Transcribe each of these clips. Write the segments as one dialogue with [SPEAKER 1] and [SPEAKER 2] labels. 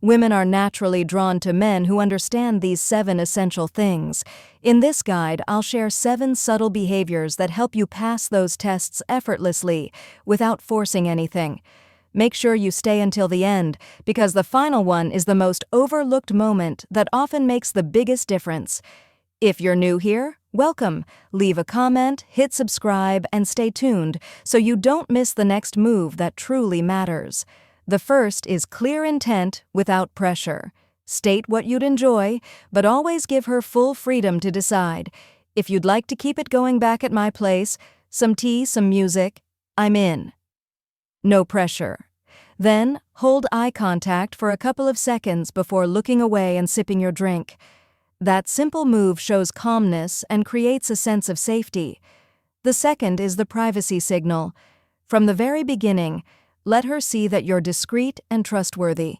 [SPEAKER 1] Women are naturally drawn to men who understand these 7 essential things. In this guide, I'll share 7 subtle behaviors that help you pass those tests effortlessly, without forcing anything. Make sure you stay until the end, because the final one is the most overlooked moment that often makes the biggest difference. If you're new here, welcome. Leave a comment, hit subscribe, and stay tuned so you don't miss the next move that truly matters. The first is clear intent without pressure. State what you'd enjoy, but always give her full freedom to decide. If you'd like to keep it going back at my place, some tea, some music, I'm in. No pressure. Then, hold eye contact for a couple of seconds before looking away and sipping your drink. That simple move shows calmness and creates a sense of safety. The second is the privacy signal. From the very beginning, let her see that you're discreet and trustworthy.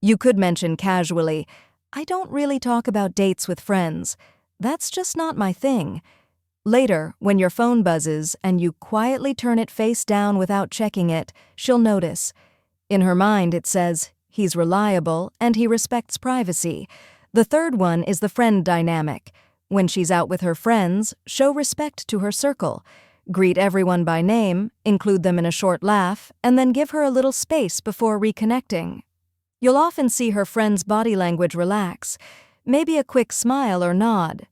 [SPEAKER 1] You could mention casually, "I don't really talk about dates with friends. That's just not my thing." Later, when your phone buzzes and you quietly turn it face down without checking it, she'll notice. In her mind, it says, "He's reliable and he respects privacy." The third one is the friend dynamic. When she's out with her friends, show respect to her circle. Greet everyone by name, include them in a short laugh, and then give her a little space before reconnecting. You'll often see her friends' body language relax, maybe a quick smile or nod.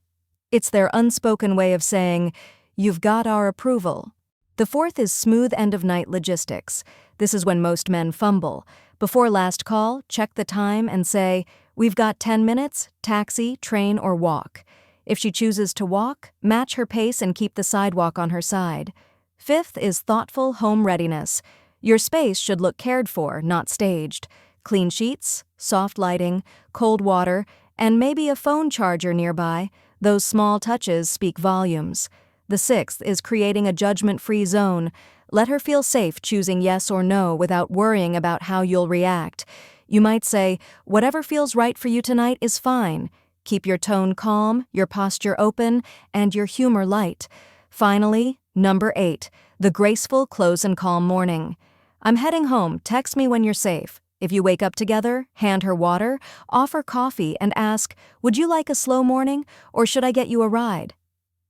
[SPEAKER 1] It's their unspoken way of saying, "You've got our approval." The fourth is smooth end-of-night logistics. This is when most men fumble. Before last call, check the time and say, "We've got 10 minutes, taxi, train, or walk." If she chooses to walk, match her pace and keep the sidewalk on her side. Fifth is thoughtful home readiness. Your space should look cared for, not staged. Clean sheets, soft lighting, cold water, and maybe a phone charger nearby. Those small touches speak volumes. The sixth is creating a judgment-free zone. Let her feel safe choosing yes or no without worrying about how you'll react. You might say, "Whatever feels right for you tonight is fine." Keep your tone calm, your posture open, and your humor light. Finally, number 8, the graceful close and calm morning. "I'm heading home, text me when you're safe." If you wake up together, hand her water, offer coffee, and ask, "Would you like a slow morning, or should I get you a ride?"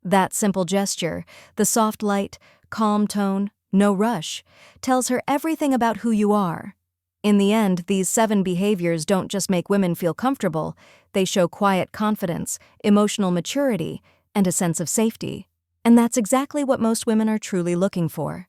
[SPEAKER 1] That simple gesture, the soft light, calm tone, no rush, tells her everything about who you are. In the end, these 7 behaviors don't just make women feel comfortable, they show quiet confidence, emotional maturity, and a sense of safety. And that's exactly what most women are truly looking for.